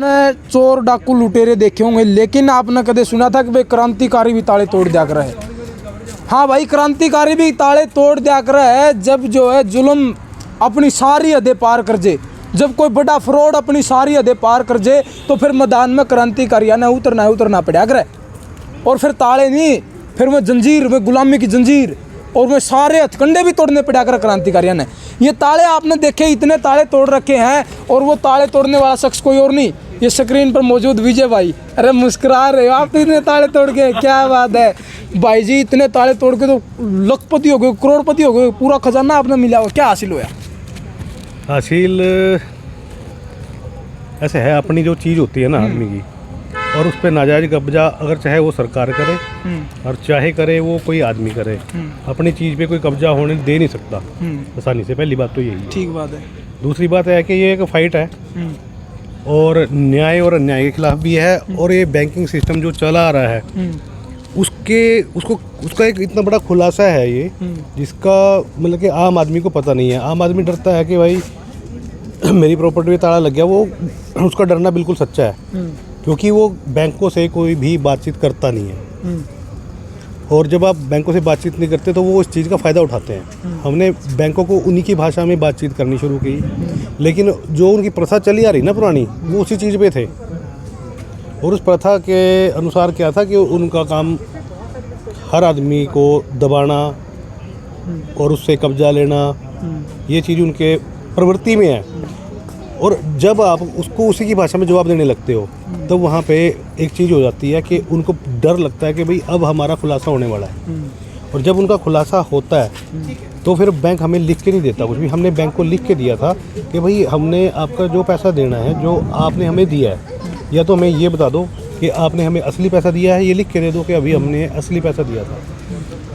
आपने चोर डाकू लुटेरे देखे होंगे, लेकिन आपने कदे सुना था कि भाई क्रांतिकारी भी ताले तोड़ दिया कर है। हाँ भाई, क्रांतिकारी भी ताले तोड़ दिया कर है जब जो है जुल्म अपनी सारी हदें पार कर जे, जब कोई बड़ा फ्रॉड अपनी सारी हदें पार कर जे, तो फिर मैदान में क्रांतिकारी ने उतरना पड़ा कर। और फिर ताले नहीं, फिर वो जंजीर, वो गुलामी की जंजीर, और वो सारे हथकंडे भी तोड़ने पड़ा कर क्रांतिकारियों ने। ये ताले आपने देखे, इतने ताले तोड़ रखे हैं, और वो ताले तोड़ने वाला शख्स कोई और नहीं, ये स्क्रीन पर मौजूद विजय भाई। अरे मुस्कुरा रहे हो आप, तो इतने ताले तोड़ के, क्या बात है भाई जी, इतने ताले तोड़ के तो लखपति हो गए, करोड़पति हो गए, पूरा खजाना आपने मिला हो। क्या हासिल हुआ? हासिल ऐसे है, अपनी जो चीज़ होती है ना आदमी की, और उस पर नाजायज कब्जा अगर चाहे वो सरकार करे और चाहे करे वो कोई आदमी करे, अपनी चीज़ पे कोई कब्जा होने दे नहीं सकता आसानी से। पहली बात तो यही है। ठीक बात है। दूसरी बात है कि ये एक फाइट है, और न्याय और अन्याय के खिलाफ भी है, और ये बैंकिंग सिस्टम जो चला आ रहा है उसका एक इतना बड़ा खुलासा है ये, जिसका मतलब कि आम आदमी को पता नहीं है। आम आदमी डरता है कि भाई मेरी प्रॉपर्टी में ताला लग गया, वो उसका डरना बिल्कुल सच्चा है, क्योंकि वो बैंकों से कोई भी बातचीत करता नहीं है। और जब आप बैंकों से बातचीत नहीं करते तो वो इस चीज़ का फ़ायदा उठाते हैं। हमने बैंकों को उन्हीं की भाषा में बातचीत करनी शुरू की, लेकिन जो उनकी प्रथा चली आ रही ना पुरानी, वो उसी चीज़ पे थे। और उस प्रथा के अनुसार क्या था कि उनका काम हर आदमी को दबाना और उससे कब्जा लेना, ये चीज़ उनके प्रवृत्ति में है। और जब आप उसको उसी की भाषा में जवाब देने लगते हो, तो वहाँ पे एक चीज़ हो जाती है कि उनको डर लगता है कि भाई अब हमारा खुलासा होने वाला है। और जब उनका खुलासा होता है तो फिर बैंक हमें लिख के नहीं देता कुछ भी। हमने बैंक को लिख के दिया था कि भाई हमने आपका जो पैसा देना है, जो आपने हमें दिया है, या तो हमें ये बता दो कि आपने हमें असली पैसा दिया है, ये लिख के दे दो कि अभी हमने असली पैसा दिया था,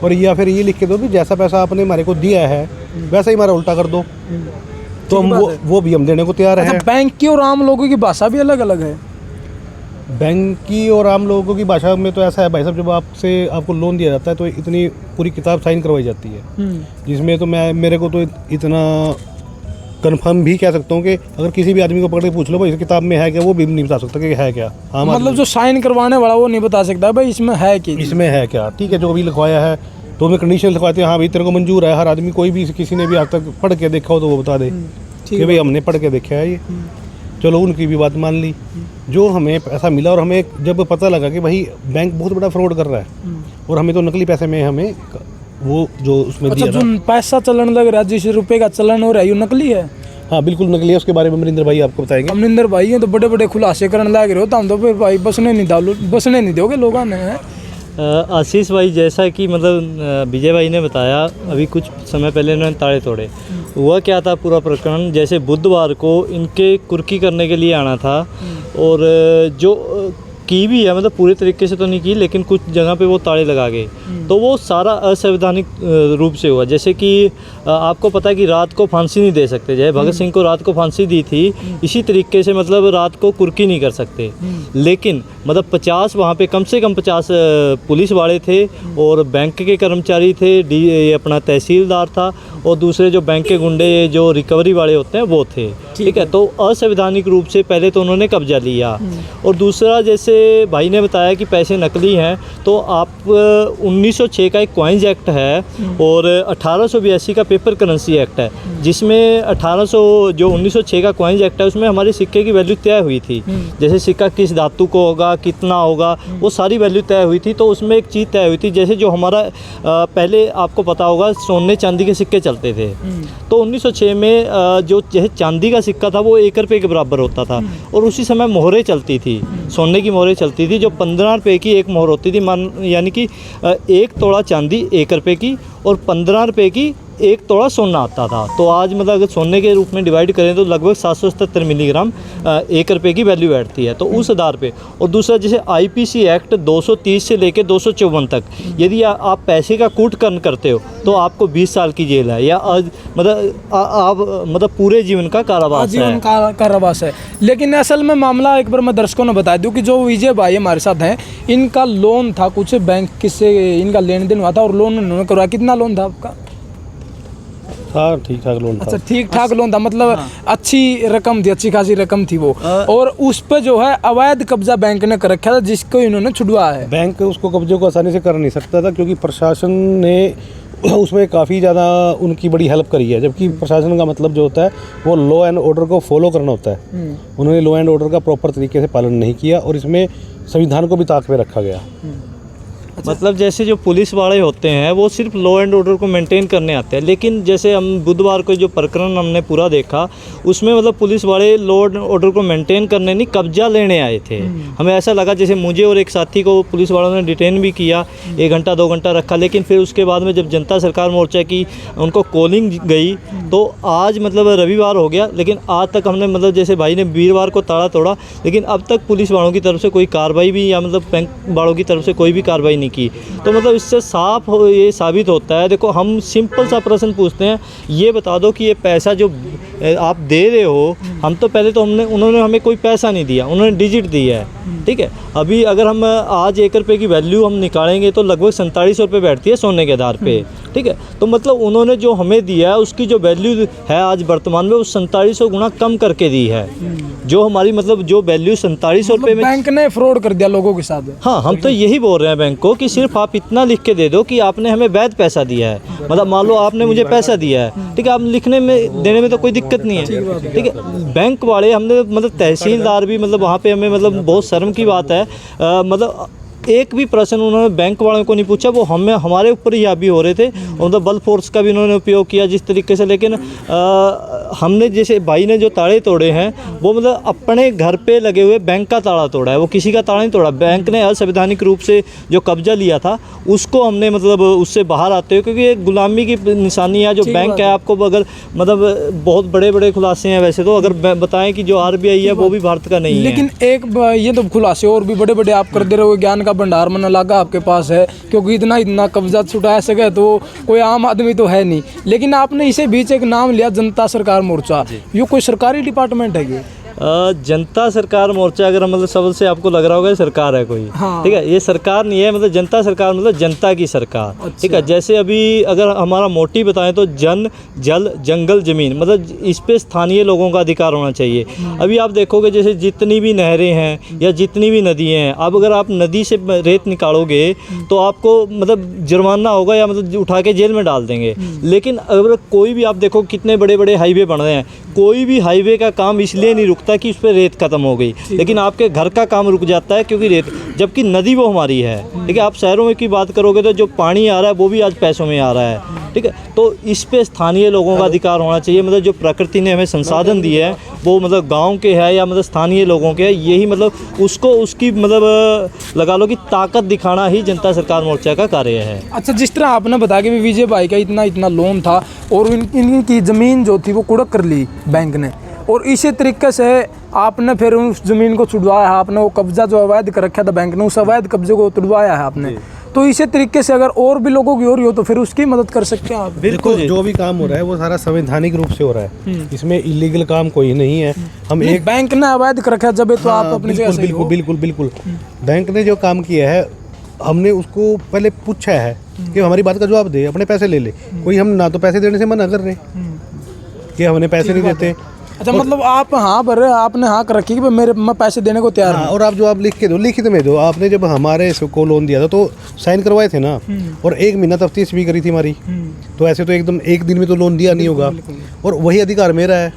और या फिर ये लिख के दो कि जैसा पैसा आपने हमारे को दिया है वैसा ही हमारा उल्टा कर दो, तो हम वो भी हम देने को तैयार है। बैंक की और आम लोगों की भाषा भी अलग अलग है। बैंक की और आम लोगों की भाषा में तो ऐसा है भाई साहब, जब आपको लोन दिया जाता है तो इतनी पूरी किताब साइन करवाई जाती है, जिसमें तो मेरे को तो इतना कंफर्म भी कह सकता हूँ कि अगर किसी भी आदमी को पकड़ के पूछ लो भाई इस किताब में है क्या, वो भी नहीं बता सकता कि है क्या। हाँ, मतलब जो साइन करवाने वाला वो नहीं बता सकता भाई इसमें है कि इसमें है क्या। ठीक है, जो भी लिखवाया है तो हमें कंडीशन लिखवाते हैं, हाँ भाई तेरे को मंजूर है। हर आदमी, कोई भी किसी ने भी आज तक पढ़ के देखा हो तो वो बता दे कि भाई हमने पढ़ के देखा है ये। चलो उनकी भी बात मान ली। जो हमें पैसा मिला और हमें जब पता लगा कि भाई बैंक बहुत बड़ा फ्रॉड कर रहा है और हमें तो नकली पैसे में हमें वो जो उसमें दिया था, जो पैसा चलन लग रहा है, जिस रुपए का चलन हो रहा है, ये नकली है। हाँ बिल्कुल नकली है। उसके बारे में अमरिंदर भाई आपको बताएंगे। अमरिंदर भाई हैं तो बड़े बड़े खुलासे करने लग रहे हो, तो हम तो फिर भाई बसने नहीं दोगे लोगों ने। आशीष भाई, जैसा कि मतलब विजय भाई ने बताया, अभी कुछ समय पहले इन्होंने ताले तोड़े। हुआ क्या था पूरा प्रकरण, जैसे बुधवार को इनके कुर्की करने के लिए आना था, और जो की भी है, मतलब पूरे तरीके से तो नहीं की, लेकिन कुछ जगह पे वो ताले लगा गए, तो वो सारा असंवैधानिक रूप से हुआ। जैसे कि आपको पता है कि रात को फांसी नहीं दे सकते, जैसे भगत सिंह को रात को फांसी दी थी, इसी तरीके से मतलब रात को कुर्की नहीं कर सकते। लेकिन मतलब 50 वहाँ पे कम से कम 50 पुलिस वाले थे, और बैंक के कर्मचारी थे, ये अपना तहसीलदार था, और दूसरे जो बैंक के गुंडे जो रिकवरी वाले होते हैं वो थे। ठीक है, तो असंवैधानिक रूप से पहले तो उन्होंने कब्जा लिया। और दूसरा, जैसे भाई ने बताया कि पैसे नकली हैं, तो आप 1906 का एक कॉइन्स एक्ट है और 1882 का पेपर करेंसी एक्ट है, जिसमें 1906 का कॉइन्स एक्ट है, उसमें हमारे सिक्के की वैल्यू तय हुई थी। जैसे सिक्का किस धातु को होगा, कितना होगा, वो सारी वैल्यू तय हुई थी। तो उसमें एक चीज़ तय हुई थी, जैसे जो हमारा पहले आपको पता होगा सोने चांदी के सिक्के चलते थे, तो 1906 में जो चांदी का सिक्का था वो 1 रुपये के बराबर होता था, और उसी समय मोहरें चलती थी, सोने की मोहरें चलती थी, जो 15 रुपये की एक मोहर होती थी, यानी कि 1 तोड़ा चांदी 1 रुपये की, और 15 रुपये की 1 तोड़ा सोना आता था। तो आज मतलब अगर सोने के रूप में डिवाइड करें तो लगभग 777 मिलीग्राम 1 रुपये की वैल्यू बैठती है, तो उस आधार पे। और दूसरा, जैसे IPC एक्ट 230 से लेकर 254 तक, यदि आप पैसे का कूटकर्म करते हो तो आपको 20 साल की जेल है, या मतलब पूरे जीवन का कारावास है। लेकिन असल में मामला एक बार मैं दर्शकों ने बता दूं कि जो विजय भाई हमारे साथ हैं, इनका लोन था कुछ, बैंक किससे इनका लेन देन हुआ था और लोन उन्होंने करवाया। कितना लोन था आपका? हाँ ठीक ठाक लोन था। अच्छा ठीक ठाक लोन था, मतलब अच्छी रकम थी, अच्छी खासी रकम थी वो, और उस पे जो है अवैध कब्जा बैंक ने कर रखा था जिसको इन्होंने छुड़वाया है। बैंक उसको कब्जे को आसानी से कर नहीं सकता था क्योंकि प्रशासन ने उसमें काफ़ी ज़्यादा उनकी बड़ी हेल्प करी है, जबकि प्रशासन का मतलब जो होता है वो लॉ एंड ऑर्डर को फॉलो करना होता है। उन्होंने लॉ एंड ऑर्डर का प्रॉपर तरीके से पालन नहीं किया और इसमें संविधान को भी ताक पे रखा गया। मतलब जैसे जो पुलिस वाले होते हैं वो सिर्फ लॉ एंड ऑर्डर को मेंटेन करने आते हैं, लेकिन जैसे हम बुधवार को जो प्रकरण हमने पूरा देखा उसमें मतलब पुलिस वाले लॉ एंड ऑर्डर को मेंटेन करने नहीं, कब्जा लेने आए थे। हमें ऐसा लगा जैसे मुझे और एक साथी को पुलिस वालों ने डिटेन भी किया, 1 घंटा 2 घंटा रखा, लेकिन फिर उसके बाद में जब जनता सरकार मोर्चा की उनको कॉलिंग गई तो आज मतलब रविवार हो गया, लेकिन आज तक हमने मतलब जैसे भाई ने वीरवार को ताला तोड़ा, लेकिन अब तक पुलिस वालों की तरफ से कोई कार्रवाई भी या मतलब बैंक वालों की तरफ से कोई भी कार्रवाई नहीं की। तो मतलब इससे साफ ये साबित होता है, देखो हम सिंपल सा प्रश्न पूछते हैं, ये बता दो कि ये पैसा जो आप दे रहे हो, हम तो पहले तो उन्होंने हमें कोई पैसा नहीं दिया, उन्होंने डिजिट दिया है, ठीक है। अभी अगर हम आज 1 रुपये की वैल्यू हम निकालेंगे तो लगभग 4700 रुपये बैठती है सोने के आधार पे, ठीक है। तो मतलब उन्होंने जो हमें दिया है उसकी जो वैल्यू है आज वर्तमान में उस 4700 गुना कम करके दी है, जो हमारी मतलब जो वैल्यू 4700 रुपये में बैंक ने फ्रॉड कर दिया लोगों के साथ। हाँ, हम तो यही बोल रहे हैं बैंक को कि सिर्फ आप इतना लिख के दे दो कि आपने हमें वैध पैसा दिया है, मतलब मान लो आपने मुझे पैसा दिया है, ठीक है, आप लिखने में देने में तो कोई दिक्कत नहीं है, ठीक है। बैंक वाले हमने मतलब तहसीलदार भी मतलब वहाँ पे हमें मतलब बहुत शर्म की बात है, मतलब एक भी प्रश्न उन्होंने बैंक वालों को नहीं पूछा, वो हमारे ऊपर ही हावी हो रहे थे, मतलब बल फोर्स का भी उन्होंने उपयोग किया जिस तरीके से। लेकिन हमने जैसे भाई ने जो ताले तोड़े हैं वो मतलब अपने घर पे लगे हुए बैंक का ताला तोड़ा है, वो किसी का ताला नहीं तोड़ा। बैंक ने असंवैधानिक रूप से जो कब्जा लिया था उसको हमने मतलब उससे बाहर आते हुए, क्योंकि ये गुलामी की निशानी है जो बैंक है। आपको अगर मतलब बहुत बड़े बड़े खुलासे हैं वैसे तो, अगर बताएं कि जो RBI है वो भी भारत का नहीं है, लेकिन एक ये तो खुलासे और भी बड़े बड़े आप कर दे रहे हो, ज्ञान का भंडार मन लगा आपके पास है, क्योंकि इतना कब्जा छुटा सके तो कोई आम आदमी तो है नहीं। लेकिन आपने इसे बीच एक नाम लिया जनता सरकार मोर्चा, ये कोई सरकारी डिपार्टमेंट है ये? जनता सरकार मोर्चा अगर मतलब शब्द से आपको लग रहा होगा ये सरकार है कोई, हाँ। ठीक है, ये सरकार नहीं है, मतलब जनता सरकार मतलब जनता की सरकार, अच्छा। ठीक है। जैसे अभी अगर हमारा मोटिव बताएं तो जन जल जंगल जमीन, मतलब इस पे स्थानीय लोगों का अधिकार होना चाहिए। अभी आप देखोगे जैसे जितनी भी नहरें हैं या जितनी भी नदियाँ हैं, अब अगर आप नदी से रेत निकालोगे तो आपको मतलब जुर्माना होगा या मतलब उठा के जेल में डाल देंगे। लेकिन अगर कोई भी आप देखो कितने बड़े बड़े हाईवे बन रहे हैं, कोई भी हाईवे का काम इसलिए नहीं रुकता कि उस पर रेत खत्म हो गई, लेकिन आपके घर का काम रुक जाता है क्योंकि रेत, जबकि नदी वो हमारी है, ठीक है। आप शहरों में की बात करोगे तो जो पानी आ रहा है वो भी आज पैसों में आ रहा है, ठीक है। तो इस पे स्थानीय लोगों का अधिकार होना चाहिए, मतलब जो प्रकृति ने हमें संसाधन दिए हैं वो मतलब गाँव के है या मतलब स्थानीय लोगों के है, यही मतलब उसको उसकी मतलब लगा लो कि ताकत दिखाना ही जनता सरकार मोर्चा का कार्य है। अच्छा, जिस तरह आपने बताया कि विजय भाई का इतना लोन था और इनकी ज़मीन जो थी वो कुड़क कर ली बैंक ने, और इसी तरीके से आपने फिर उस ज़मीन को छुड़वाया है, आपने वो कब्जा जो अवैध कर रखा था बैंक ने, उस अवैध कब्जे को तुड़वाया है आपने। तो इसी तरीके से अगर और भी लोगों की हो रही हो तो फिर उसकी मदद कर सकते हैं आप। बिल्कुल, जो भी काम हो रहा है वो सारा संवैधानिक रूप से हो रहा है, इसमें इलीगल काम कोई नहीं है। हम एक बैंक ने अवैध कर रखा जब तो आप अपनी जगह सही हो। बिल्कुल बिल्कुल बैंक ने जो काम किया है हमने उसको पहले पूछा है कि हमारी बात का जवाब दे, अपने पैसे ले ले। कोई हम ना तो पैसे देने से मना कर रहे कि हमने पैसे नहीं देते। अच्छा, मतलब आप हाँ भर रहे, आपने हाँ कर रखी कि मैं पैसे देने को तैयार हूँ, और आप जो आप लिख के दो, लिखित में दो। आपने जब हमारे को लोन दिया था तो साइन करवाए थे ना, और 1 महीना तफ्तीश भी करी थी हमारी, तो ऐसे तो एकदम 1 दिन में तो लोन दिया नहीं होगा। और वही अधिकार मेरा है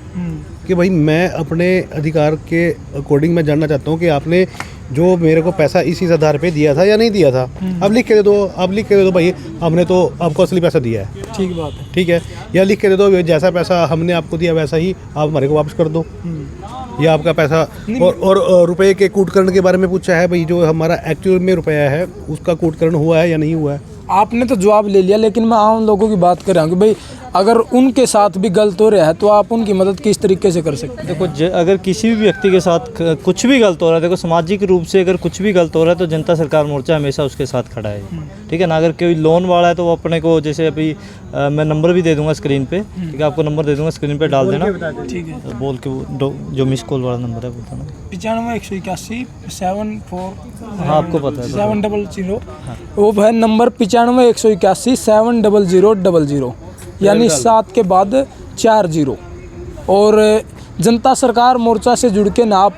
कि भाई मैं अपने अधिकार के अकॉर्डिंग मैं जानना चाहता हूँ कि आपने जो मेरे को पैसा इसी आधार पे दिया था या नहीं दिया था। अब लिख के दे दो, आप लिख के दे दो भाई हमने तो आपको असली पैसा दिया है, ठीक बात है, ठीक है, या लिख के दे दो जैसा पैसा हमने आपको दिया वैसा ही आप हमारे को वापस कर दो, या आपका पैसा। और रुपए के कूटकरण के बारे में पूछा है, भाई जो हमारा एक्चुअल में रुपया है उसका कूटकरण हुआ है या नहीं हुआ है। आपने तो जवाब ले लिया, लेकिन मैं आम लोगों की बात कर रहा हूँ कि भाई अगर उनके साथ भी गलत हो रहा है तो आप उनकी मदद किस तरीके से कर सकते हैं? देखो अगर किसी भी व्यक्ति के साथ कुछ भी गलत हो रहा है, देखो सामाजिक रूप से अगर कुछ भी गलत हो रहा है तो जनता सरकार मोर्चा हमेशा उसके साथ खड़ा है, ठीक है ना। अगर कोई लोन वाला है तो वो अपने को, जैसे अभी मैं नंबर भी दे दूंगा स्क्रीन पे, ठीक है, आपको नंबर दे दूंगा स्क्रीन पे डाल देना, ठीक है, बोल के वो जो मिस कॉल वाला नंबर है बताना। 95 181 74 हाँ, आपको पता है 700, वो है नंबर 95 181 70000। यानी 7 के बाद 4 0। और जनता सरकार मोर्चा से जुड़ के ना आप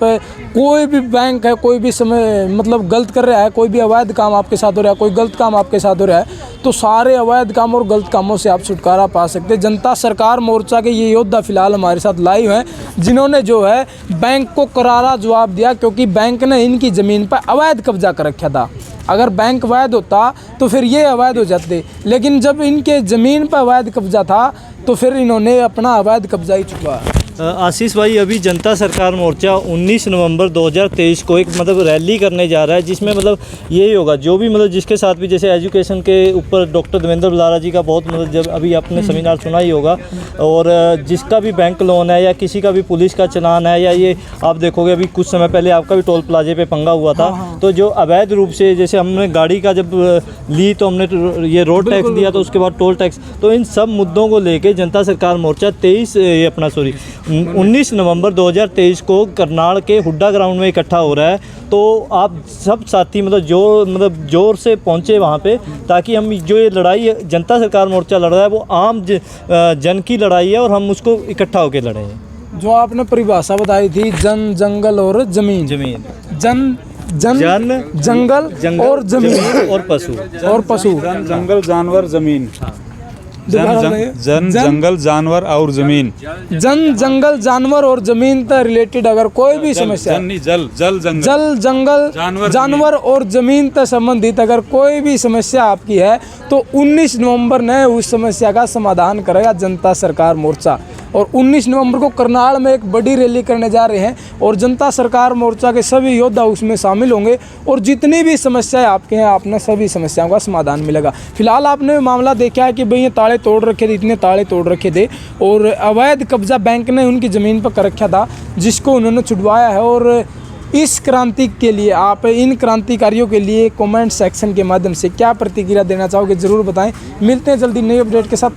कोई भी बैंक है, कोई भी समय मतलब गलत कर रहा है, कोई भी अवैध काम आपके साथ हो रहा है, कोई गलत काम आपके साथ हो रहा है, तो सारे अवैध काम और गलत कामों से आप छुटकारा पा सकते हैं। जनता सरकार मोर्चा के ये योद्धा फिलहाल हमारे साथ लाइव हैं, जिन्होंने जो है बैंक को करारा जवाब दिया, क्योंकि बैंक ने इनकी ज़मीन पर अवैध कब्जा कर रखा था। अगर बैंक वैध होता तो फिर ये अवैध हो जाते, लेकिन जब इनके ज़मीन पर अवैध कब्जा था तो फिर इन्होंने अपना अवैध कब्जा ही छुपाया। आशीष भाई, अभी जनता सरकार मोर्चा 19 नवंबर 2023 को एक मतलब रैली करने जा रहा है, जिसमें मतलब यही होगा जो भी मतलब जिसके साथ भी जैसे एजुकेशन के ऊपर डॉक्टर देवेंद्र बलारा जी का बहुत मतलब जब अभी आपने सेमिनार सुना ही होगा, और जिसका भी बैंक लोन है या किसी का भी पुलिस का चलान है, या ये आप देखोगे अभी कुछ समय पहले आपका भी टोल प्लाजे पे पंगा हुआ था, तो जो अवैध रूप से जैसे हमने गाड़ी का जब ली तो हमने ये रोड टैक्स दिया, तो उसके बाद टोल टैक्स, तो इन सब मुद्दों को लेके जनता सरकार मोर्चा 19 नवंबर 2023 को करनाल के हुड्डा ग्राउंड में इकट्ठा हो रहा है। तो आप सब साथी मतलब जोर से पहुंचे वहां पे, ताकि हम जो ये लड़ाई जनता सरकार मोर्चा लड़ रहा है वो आम जन की लड़ाई है, और हम उसको इकट्ठा होकर लड़ेंगे। जो आपने परिभाषा बताई थी, जन, जंगल और जमीन, जन जंगल और जमीन और पशु जंगल जानवर जमीन, जन जंगल जानवर और जमीन, जन जंगल जानवर और जमीन से रिलेटेड अगर कोई भी समस्या, जल जंगल जानवर और जमीन से संबंधित अगर कोई भी समस्या आपकी है, तो 19 नवंबर ने उस समस्या का समाधान करेगा जनता सरकार मोर्चा। और 19 नवंबर को करनाल में एक बड़ी रैली करने जा रहे हैं, और जनता सरकार मोर्चा के सभी योद्धा उसमें शामिल होंगे, और जितनी भी समस्याएं आपके हैं, आपने सभी समस्याओं का समाधान मिलेगा। फिलहाल आपने मामला देखा है कि भाई ये ताले तोड़ रखे थे, इतने ताले तोड़ रखे थे, और अवैध कब्जा बैंक ने उनकी ज़मीन पर कर रखा था, जिसको उन्होंने छुड़वाया है। और इस क्रांति के लिए, आप इन क्रांतिकारियों के लिए कमेंट सेक्शन के माध्यम से क्या प्रतिक्रिया देना चाहोगे, ज़रूर बताएं। मिलते हैं जल्दी नई अपडेट के साथ।